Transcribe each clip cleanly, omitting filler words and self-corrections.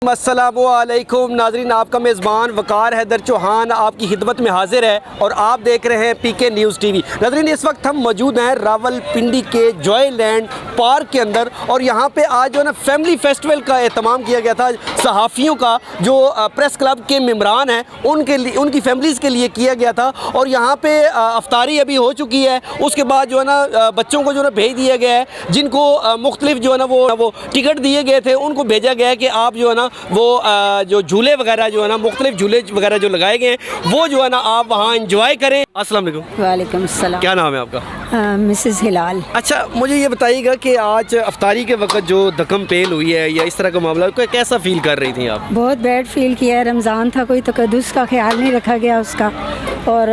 अस्सलामुअलैकुम नाज़रीन, आपका मेज़बान वकार हैदर चौहान आपकी खिदमत में हाजिर है और आप देख रहे हैं पीके न्यूज़ टीवी। नाज़रीन, इस वक्त हम मौजूद हैं रावलपिंडी के जॉयलैंड पार्क के अंदर और यहाँ पे आज जो है ना फैमिली फेस्टिवल का एहतमाम किया गया था। सहाफ़ियों का जो प्रेस क्लब के मेम्बरान हैं उनके लिए, उनकी फैमिलीज़ के लिए किया गया था और यहाँ पे अफ्तारी अभी हो चुकी है। उसके बाद जो है ना बच्चों को जो है ना भेज दिया गया है, जिनको मुख्तलिफ जो है ना वो टिकट दिए गए थे उनको भेजा गया है कि आप जो है ना वो जो झूले वगैरह जो है ना मुख्तलिफ झूले वगैरह जो लगाए गए हैं वो जो है ना आप वहाँ इंजॉय करें। अस्सलाम वालेकुम। वालेकुम सलाम। क्या नाम है आपका? मिसेस हिलाल। अच्छा, मुझे ये बताइएगा कि आज अफ्तारी के वक्त जो दकम पेल हुई है या इस तरह का मामला, कैसा फील कर रही थी आप? बहुत बैड फील किया है। रमज़ान था, कोई तकद्दुस का ख्याल नहीं रखा गया उसका, और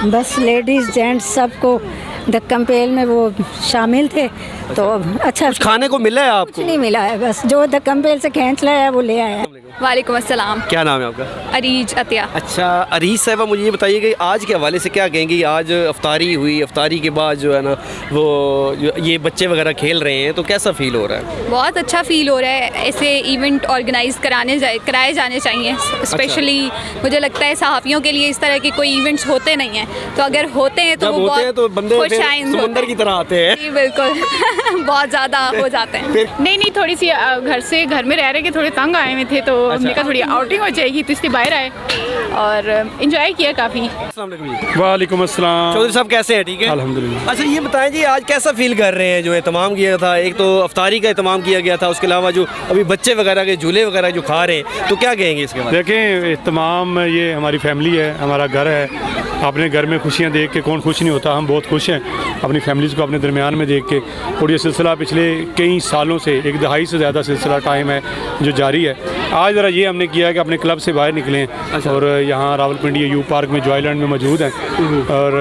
बस लेडीज़ जेंट्स सबको दक्कम पेल में वो शामिल थे। तो अच्छा कुछ खाने को मिला है आपको? कुछ नहीं मिला है, बस जो दक्कम पेल से खींच लाया है वो ले आया है। वालेकुम अस्सलाम। क्या नाम है आपका? अरीज अतिया। अच्छा, अरीज साहबा, मुझे ये बताइएगा कि आज के हवाले से क्या कहेंगी? आज अफ्तारी हुई, अफ्तारी के बाद जो है ना वो ये बच्चे वगैरह खेल रहे हैं, तो कैसा फील हो रहा है? बहुत अच्छा फील हो रहा है। ऐसे इवेंट ऑर्गेनाइज कराए जाने चाहिए। स्पेशली मुझे लगता है सहाफ़ियों के लिए इस तरह के कोई इवेंट्स होते नहीं हैं, तो अगर होते हैं तो वो बहुत खुश आइंद समुंदर की तरह आते हैं। जी बिल्कुल बहुत ज़्यादा हो जाते हैं। नहीं, थोड़ी सी घर में रह रहे के थोड़े तंग आए हुए थे, तो हमने कहा थोड़ी आउटिंग हो जाएगी, तो इसलिए बाहर आए और एंजॉय किया काफ़ी। वालेकुम अस्सलाम। चौधरी साहब कैसे हैं? ठीक है, अल्हम्दुलिल्लाह। अच्छा, ये बताएं जी, आज कैसा फील कर रहे हैं? जो एहतमाम किया था, एक तो अफ्तारी का एहतमाम किया गया था, उसके अलावा जो अभी बच्चे वगैरह के झूले वगैरह जो खा रहे हैं, तो क्या कहेंगे इसके बाद? देखें, एहतमाम ये हमारी फैमिली है, हमारा घर है। अपने घर में खुशियाँ देख के कौन खुश नहीं होता। हम बहुत खुश हैं अपनी फैमिलीज़ को अपने दरमियान में देख के, और ये सिलसिला पिछले कई सालों से, एक दहाई से ज़्यादा सिलसिला टाइम है जो जारी है। आज ज़रा ये हमने किया है कि अपने क्लब से बाहर निकलें। अच्छा। और यहाँ रावलपिंडी यू पार्क में जॉयलैंड में मौजूद हैं और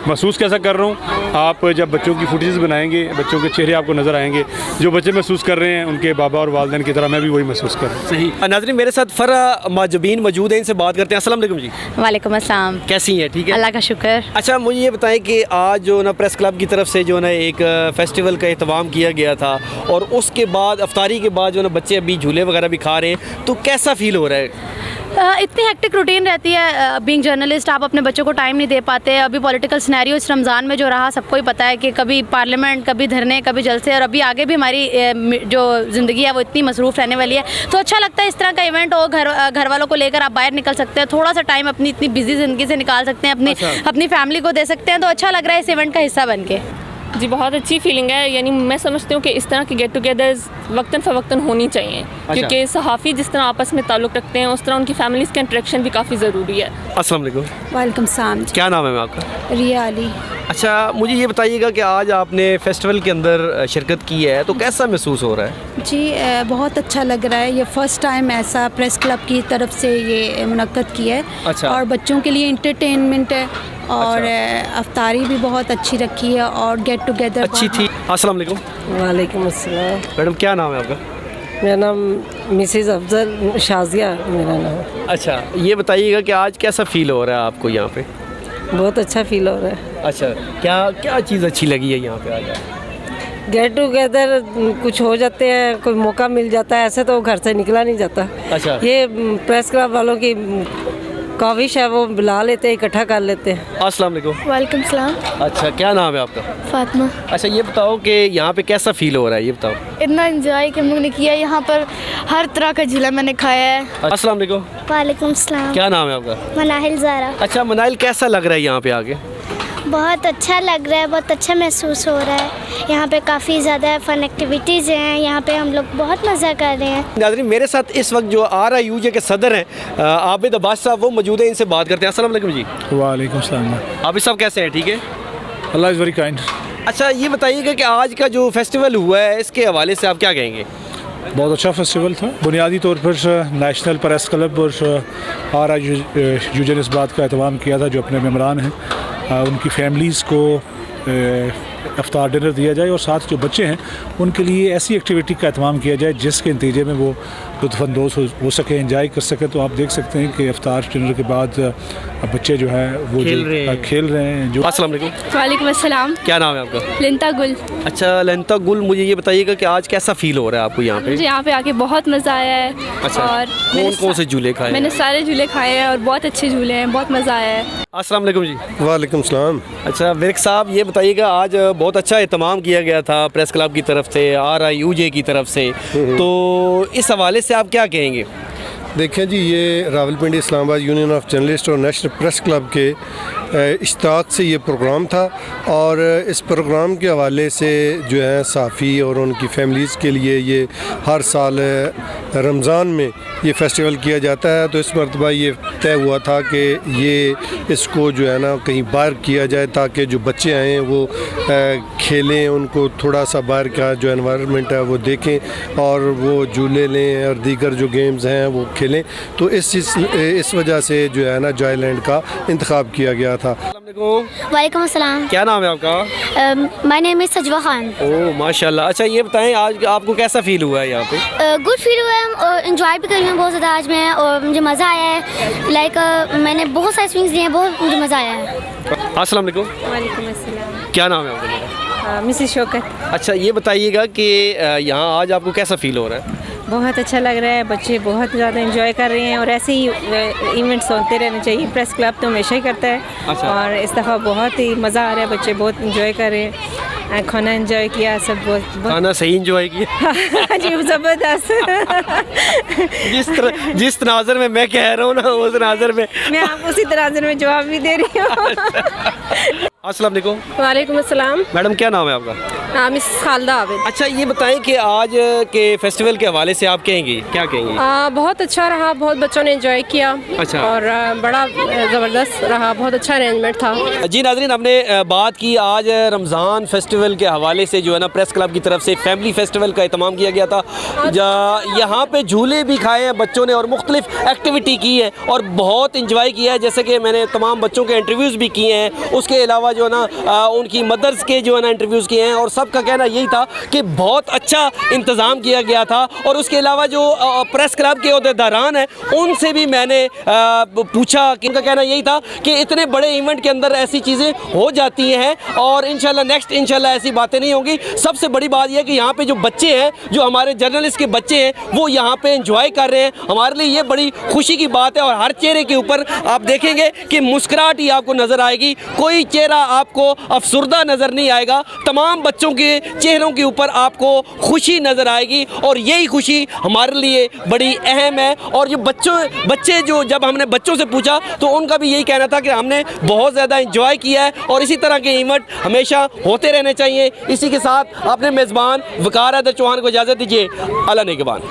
महसूस कैसा कर रहा हूँ, आप जब बच्चों की फुटेज बनाएंगे, बच्चों के चेहरे आपको नज़र आएंगे, जो बच्चे महसूस कर रहे हैं उनके बाबा और वालिदैन की तरह मैं भी वही महसूस कर रहा हूँ। सही। नाज़रीन, मेरे साथ फ़रा माजुबीन मौजूद हैं, इनसे बात करते हैं। अस्सलाम वालेकुम जी। वालेकुम अस्सलाम। कैसी हैं? ठीक है, अल्लाह का शुक्र। अच्छा, मुझे ये बताएं कि आज जो ना प्रेस क्लब की तरफ से जो ना एक फेस्टिवल का एहतमाम किया गया था और उसके बाद अफ्तारी के बाद जो ना बच्चे अभी झूले वगैरह भी खा रहे हैं, तो कैसा फील हो रहा है? इतनी हेक्टिक रूटीन रहती है, बीइंग जर्नलिस्ट आप अपने बच्चों को टाइम नहीं दे पाते। अभी पॉलिटिकल सिनेरियो इस रमज़ान में जो रहा सबको ही पता है कि कभी पार्लियामेंट, कभी धरने, कभी जलसे, और अभी आगे भी हमारी जो ज़िंदगी है वो इतनी मसरूफ़ रहने वाली है। तो अच्छा लगता है इस तरह का इवेंट हो, घर वालों को लेकर आप बाहर निकल सकते हैं, थोड़ा सा टाइम अपनी इतनी बिजी ज़िंदगी से निकाल सकते हैं, अपनी फैमिली को दे सकते हैं। तो अच्छा लग रहा है इस इवेंट का हिस्सा बन के। जी, बहुत अच्छी फीलिंग है। यानी मैं समझती हूँ कि इस तरह की गेट टुगेदर्स वक्तन फ़वक्तन होनी चाहिए। अच्छा। क्योंकि सहाफ़ी जिस तरह आपस में ताल्लुक़ रखते हैं, उस तरह उनकी फैमिलीज़ का इंटरेक्शन भी काफ़ी ज़रूरी है। अस्सलाम वालेकुम। वालेकुम सलाम। क्या नाम है आपका? रिया अली। अच्छा, मुझे ये बताइएगा कि आज आपने फेस्टिवल के अंदर शिरकत की है, तो कैसा महसूस हो रहा है? जी बहुत अच्छा लग रहा है। ये फ़र्स्ट टाइम ऐसा प्रेस क्लब की तरफ से ये मुनक्कद किया है। अच्छा। और बच्चों के लिए इंटरटेनमेंट है और अफ्तारी भी बहुत अच्छी रखी है और गेट टुगेदर अच्छी थी। अस्सलाम वालेकुम। वालेकुम अस्सलाम। मैडम, क्या नाम है आपका? मेरा नाम मिसेस अफजल शाजिया मेरा नाम। अच्छा, ये बताइएगा कि आज कैसा फील हो रहा है आपको यहाँ पे? बहुत अच्छा फील हो रहा है। अच्छा, क्या क्या चीज़ अच्छी लगी है यहाँ पे आज? गेट टुगेदर कुछ हो जाते हैं, कोई मौका मिल जाता है, ऐसे तो घर से निकला नहीं जाता। अच्छा। ये प्रेस क्लब वालों की काविश है, वो बुला लेते हैं, इकट्ठा कर लेते हैं। अस्सलाम वालेकुम। वालेकुम सलाम। अच्छा, क्या नाम है आपका? फातिमा। अच्छा, ये बताओ कि यहाँ पे कैसा फील हो रहा है, ये बताओ। इतना एंजॉय कि हम लोग ने किया, यहाँ पर हर तरह का झूला मैंने खाया है। अस्सलाम वालेकुम। वालेकुम सलाम। क्या नाम है आपका? मनाहिल ज़ारा। अच्छा मनाहिल, कैसा लग रहा है यहाँ पे आके? बहुत अच्छा लग रहा है, बहुत अच्छा महसूस हो रहा है। यहाँ पे काफ़ी ज़्यादा फ़न एक्टिविटीज़ हैं, यहाँ पे हम लोग बहुत मज़ा कर रहे हैं। नाज़रीन, मेरे साथ इस वक्त जो RIUJ के सदर हैं आबिद अब्बास साहब, वो मौजूद हैं, इनसे बात करते हैं। अस्सलाम वालेकुम जी। वालेकुम सलाम। आबिद साहब कैसे हैं? ठीक है, अल्लाह इज़ वेरी काइंड। अच्छा, ये बताइएगा कि आज का जो फेस्टिवल हुआ है इसके हवाले से आप क्या कहेंगे? बहुत अच्छा फेस्टिवल था। बुनियादी तौर पर नेशनल प्रेस क्लब और RIUJ ने इस बात का एहतमाम किया था, जो अपने मेम्बरान हैं उनकी फैमिलीज़ को इफ्तार डिनर दिया जाए और साथ जो बच्चे हैं उनके लिए ऐसी एक्टिविटी का एहतमाम किया जाए जिसके नतीजे में वो लुत्फ़अंदोज़ हो सके, एंजॉय कर सके। तो आप देख सकते हैं कि इफ्तार डिनर के बाद बच्चे जो है वो खेल रहे हैं। जो अस्सलाम वालेकुम। वालेकुम अस्सलाम। क्या नाम है आपका? लिंता गुल। अच्छा लिंता गुल, मुझे ये बताइएगा कि आज कैसा फील हो रहा है आपको यहाँ पे? मुझे यहाँ पे आके बहुत मज़ा आया है। अच्छा, और कौन से झूले खाए? मैंने सारे झूले खाए हैं और बहुत अच्छे झूले हैं, बहुत मज़ा आया है। अस्सलाम वालेकुम जी। वालेकुम सलाम। अच्छा विरक साहब, ये बताइएगा आज बहुत अच्छा एहतमाम किया गया था प्रेस क्लब की तरफ से, RIUJ की तरफ से, तो इस हवाले से आप क्या कहेंगे? देखें जी, ये Rawalpindi Islamabad union of journalist और नेशनल प्रेस क्लब के इश्तिराक से ये प्रोग्राम था और इस प्रोग्राम के हवाले से जो है सहाफ़ी और उनकी फैमिलीज़ के लिए ये हर साल रमज़ान में ये फ़ेस्टिवल किया जाता है। तो इस मरतबा ये तय हुआ था कि ये इसको जो है ना कहीं बाहर किया जाए ताकि जो बच्चे आएँ वो खेलें, उनको थोड़ा सा बाहर का जो एनवायरनमेंट है वो देखें और वो झूले लें और दीगर जो गेम्स हैं वो खेलें। तो इस वजह से जो है ना जॉयलैंड का इंतखाब किया गया था। वालेकुम अस्सलाम। क्या नाम है आपका? My name is Sajwa Khan. Oh माशाल्लाह। अच्छा ये बताएं आज आपको कैसा फील हुआ है यहाँ पे? गुड फील हुआ है और इन्जॉय भी कर रही हूँ बहुत ज़्यादा आज मैं, और मुझे मज़ा आया है। लाइक मैंने बहुत सारे स्विंग्स लिए हैं, बहुत मुझे मज़ा आया है। अस्सलाम वालेकुम। वालेकुम अस्सलाम। क्या नाम है आपका? मिसेस शौकत। अच्छा ये बताइएगा कि यहाँ आज आपको कैसा फील हो रहा है? बहुत अच्छा लग रहा है, बच्चे बहुत ज़्यादा एंजॉय कर रहे हैं और ऐसे ही इवेंट्स होते रहने चाहिए। प्रेस क्लब तो हमेशा ही करता है। अच्छा। और इस दफ़ा बहुत ही मज़ा आ रहा है, बच्चे बहुत एंजॉय कर रहे हैं, खाना एंजॉय किया, सब बहुत खाना सही एंजॉय किया जी ज़बरदस्त। जिस तनाज़र में मैं कह रहा हूँ ना उस तनाज़र में मैं आपको उसी तनाज़र में जवाब भी दे रही हूँ। अस्सलाम वालेकुम। वालेकुम अस्सलाम। मैडम क्या नाम है आपका? मिस खालदा आबिद। अच्छा ये बताएं कि आज के फेस्टिवल के हवाले से आप कहेंगी, क्या कहेंगी? बहुत अच्छा रहा, बहुत बच्चों ने एंजॉय किया। अच्छा। और बड़ा ज़बरदस्त रहा, बहुत अच्छा अरेंजमेंट था। जी नाज़रीन, हमने बात की आज रमज़ान फेस्टिवल के हवाले से जो है ना प्रेस क्लब की तरफ से फैमिली फेस्टिवल का एहतमाम किया गया था। यहाँ पे झूले भी खाए हैं बच्चों ने और मुख्तलिफ एक्टिविटी की है और बहुत इंजॉय किया है। जैसे कि मैंने तमाम बच्चों के इंटरव्यूज़ भी किए हैं, उसके अलावा जो है ना उनकी मदर्स के जो है ना इंटरव्यूज़ किए हैं और सबका कहना यही था कि बहुत अच्छा इंतज़ाम किया गया था। और उसके अलावा जो प्रेस क्लब के अहदेदारान हैं उनसे भी मैंने पूछा कि उनका कहना यही था कि इतने बड़े इवेंट के अंदर ऐसी चीज़ें हो जाती हैं और इंशाल्लाह ऐसी बातें नहीं होंगी। सबसे बड़ी बात यह है कि यहाँ पे जो बच्चे हैं, जो हमारे जर्नलिस्ट के बच्चे हैं, वो यहाँ पे एंजॉय कर रहे हैं। हमारे लिए ये बड़ी खुशी की बात है और हर चेहरे के ऊपर आप देखेंगे कि मुस्कुराहट ही आपको नज़र आएगी, कोई चेहरा आपको अफसुर्दा नज़र नहीं आएगा। तमाम बच्चों के चेहरों के ऊपर आपको खुशी नज़र आएगी और यही खुशी हमारे लिए बड़ी अहम है। और जो बच्चे जो जब हमने बच्चों से पूछा तो उनका भी यही कहना था कि हमने बहुत ज़्यादा इंजॉय किया है और इसी तरह के इवेंट हमेशा होते रहने चाहिए। इसी के साथ अपने मेज़बान वकार हैदर चौहान को इजाज़त दीजिए। अल्लाह निगहबान।